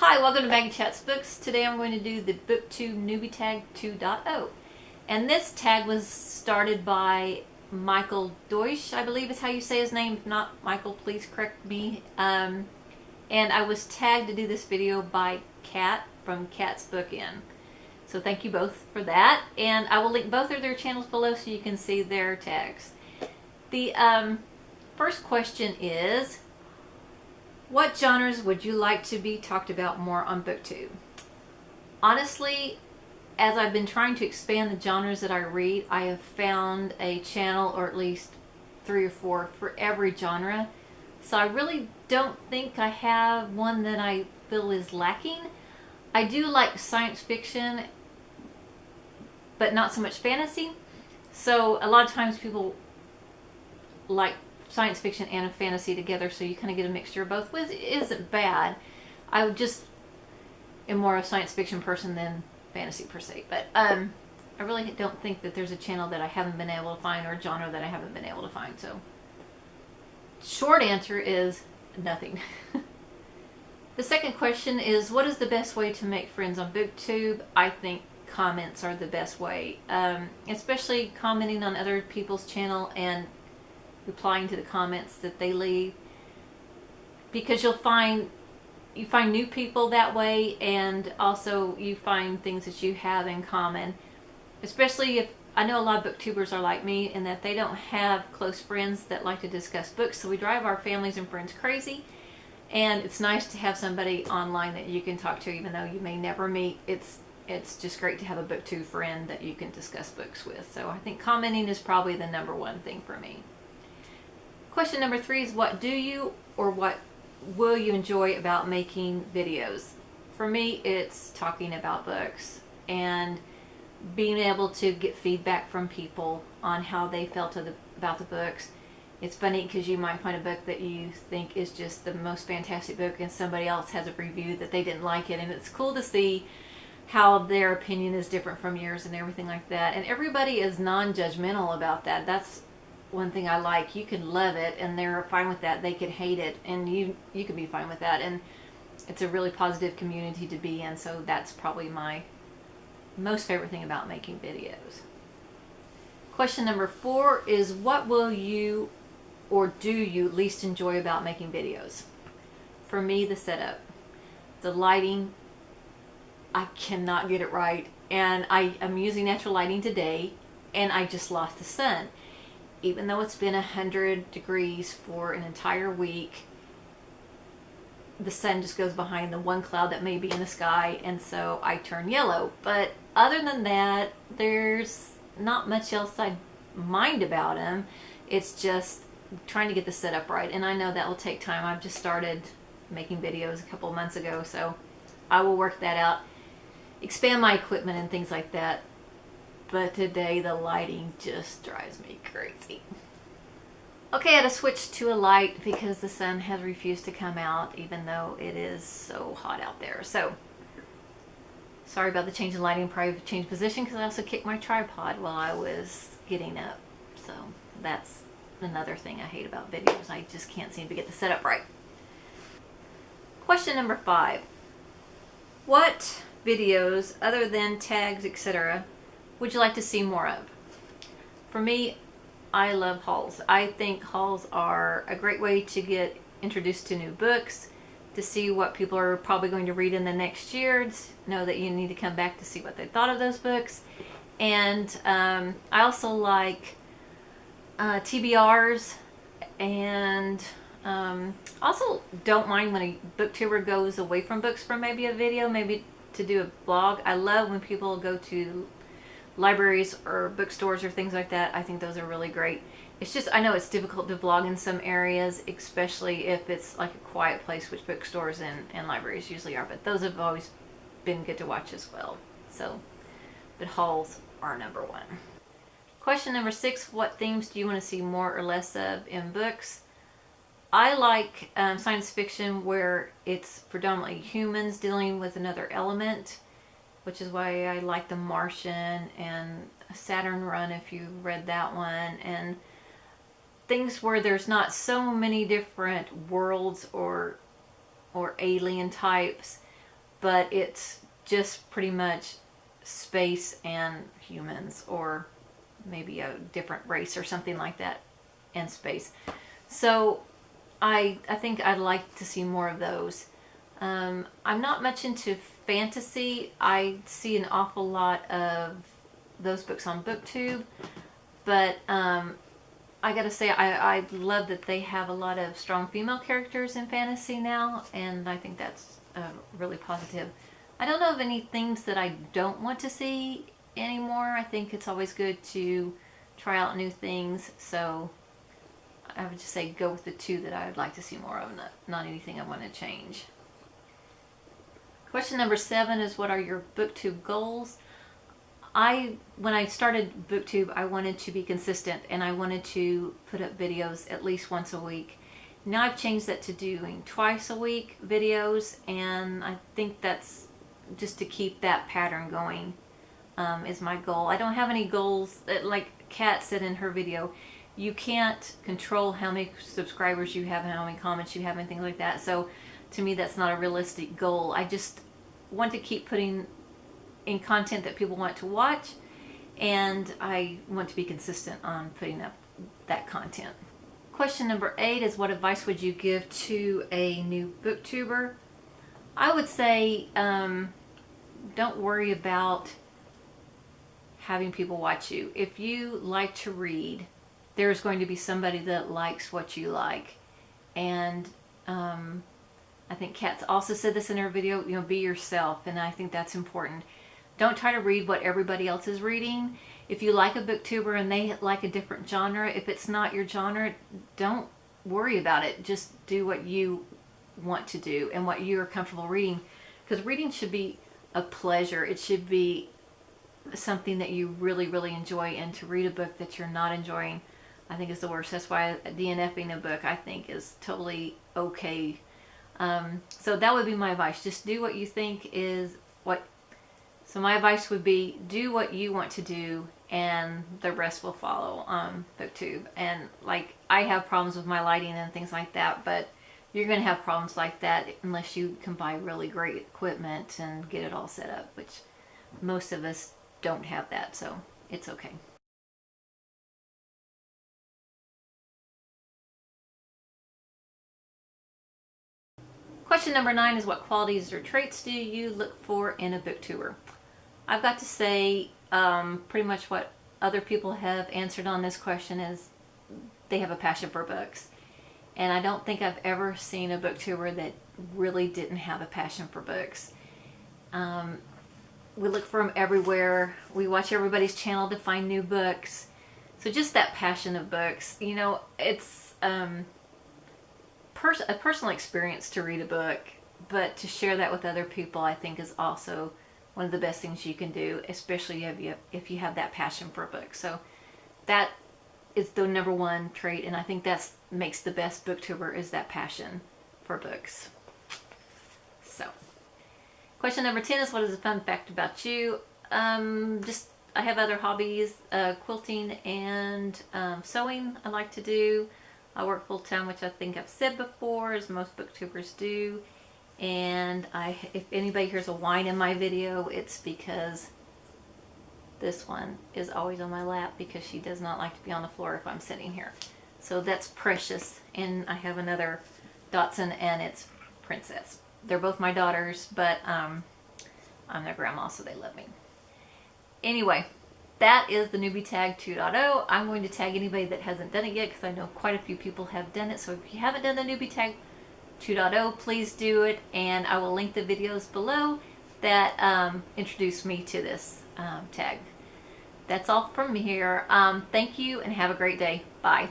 Hi, welcome to Maggie Chats Books. Today I'm going to do the Booktube Newbie Tag 2.0. And this tag was started by Michael Deutsch, I believe is how you say his name. If not, Michael, please correct me. And I was tagged to do this video by Kat from Kat's Book In. So thank you both for that. And I will link both of their channels below so you can see their tags. The first question is, what genres would you like to be talked about more on Booktube? Honestly, as I've been trying to expand the genres that I read, I have found a channel, or at least 3 or 4, for every genre. So I really don't think I have one that I feel is lacking. I do like science fiction, but not so much fantasy. So a lot of times people like science fiction and a fantasy together, so you kind of get a mixture of both, which isn't bad. I just am more a science fiction person than fantasy per se, but I really don't think that there's a channel that I haven't been able to find or a genre that I haven't been able to find. So short answer is nothing. The second question is, what is the best way to make friends on Booktube? I think comments are the best way, especially commenting on other people's channel and replying to the comments that they leave, because you find new people that way, and also you find things that you have in common. Especially if I know a lot of booktubers are like me in that they don't have close friends that like to discuss books, so we drive our families and friends crazy, and it's nice to have somebody online that you can talk to even though you may never meet. It's just great to have a booktube friend that you can discuss books with. So I think commenting is probably the #1 thing for me. Question number 3 is, what do you or what will you enjoy about making videos? For me, it's talking about books and being able to get feedback from people on how they felt about the books. It's funny because you might find a book that you think is just the most fantastic book and somebody else has a review that they didn't like it, and it's cool to see how their opinion is different from yours and everything like that. And everybody is non-judgmental about that. That's one thing I like. You can love it and they're fine with that. They could hate it and you can be fine with that. And it's a really positive community to be in. So that's probably my most favorite thing about making videos. Question number 4 is, what will you or do you least enjoy about making videos? For me, the setup. The lighting, I cannot get it right. And I am using natural lighting today and I just lost the sun. Even though it's been 100 degrees for an entire week, the sun just goes behind the one cloud that may be in the sky, and so I turn yellow. But other than that, there's not much else I mind about them. It's just trying to get the setup right, and I know that will take time. I've just started making videos a couple of months ago, so I will work that out, expand my equipment and things like that. But today the lighting just drives me crazy. Okay, I had to switch to a light because the sun has refused to come out even though it is so hot out there. So sorry about the change in lighting. Probably changed position because I also kicked my tripod while I was getting up. So that's another thing I hate about videos. I just can't seem to get the setup right. Question number 5. What videos other than tags, etc., would you like to see more of? For me, I love hauls. I think hauls are a great way to get introduced to new books, to see what people are probably going to read in the next year, to know that you need to come back to see what they thought of those books. And I also like TBRs, and also don't mind when a booktuber goes away from books for maybe a video, maybe to do a vlog. I love when people go to libraries or bookstores or things like that. I think those are really great. It's just, I know it's difficult to vlog in some areas, especially if it's like a quiet place, which bookstores and libraries usually are, but those have always been good to watch as well. So, but hauls are #1. Question number 6, what themes do you want to see more or less of in books? I like science fiction where it's predominantly humans dealing with another element, which is why I like The Martian and Saturn Run, if you read that one, and things where there's not so many different worlds or alien types. but it's just pretty much space and humans, or maybe a different race or something like that, and space. So I think I'd like to see more of those. I'm not much into fantasy. I see an awful lot of those books on Booktube, but I gotta say, I love that they have a lot of strong female characters in fantasy now, and I think that's really positive. I don't know of any things that I don't want to see anymore. I think it's always good to try out new things, so I would just say go with the two that I would like to see more of, not anything I want to change. Question number 7 is, what are your Booktube goals? When I started Booktube, I wanted to be consistent, and I wanted to put up videos at least once a week. Now I've changed that to doing twice a week videos, and I think that's just to keep that pattern going is my goal. I don't have any goals like Kat said in her video. You can't control how many subscribers you have and how many comments you have and things like that. So to me, that's not a realistic goal. I just want to keep putting in content that people want to watch, and I want to be consistent on putting up that content. Question number 8 is, what advice would you give to a new booktuber? I would say don't worry about having people watch you. If you like to read, there's going to be somebody that likes what you like. And I think Kat's also said this in her video, be yourself, and I think that's important. Don't try to read what everybody else is reading. If you like a booktuber and they like a different genre, if it's not your genre, don't worry about it. Just do what you want to do and what you're comfortable reading. Because reading should be a pleasure. It should be something that you really, really enjoy, and to read a book that you're not enjoying, I think is the worst. That's why DNFing a book, I think, is totally okay. So that would be my advice. Just do what you think is what. So my advice would be, do what you want to do, and the rest will follow on Booktube. And like, I have problems with my lighting and things like that, but you're going to have problems like that unless you can buy really great equipment and get it all set up, which most of us don't have that, so it's okay. Question number 9 is, what qualities or traits do you look for in a booktuber? I've got to say pretty much what other people have answered on this question is they have a passion for books. And I don't think I've ever seen a booktuber that really didn't have a passion for books. We look for them everywhere. We watch everybody's channel to find new books. So just that passion of books, it's a personal experience to read a book, but to share that with other people, I think, is also one of the best things you can do, especially if you have that passion for a book. So that is the number 1 trait, and I think that makes the best booktuber, is that passion for books. So, question number 10 is, what is a fun fact about you? I have other hobbies, quilting and sewing I like to do. I work full-time, which I think I've said before, as most booktubers do. And if anybody hears a whine in my video, it's because this one is always on my lap, because she does not like to be on the floor if I'm sitting here. So that's Precious, and I have another Dotson, and it's Princess. They're both my daughters, but I'm their grandma, so they love me. Anyway, that is the Newbie Tag 2.0. I'm going to tag anybody that hasn't done it yet, because I know quite a few people have done it. So if you haven't done the Newbie Tag 2.0, please do it, and I will link the videos below that introduce me to this tag. That's all from here. Thank you, and have a great day. Bye.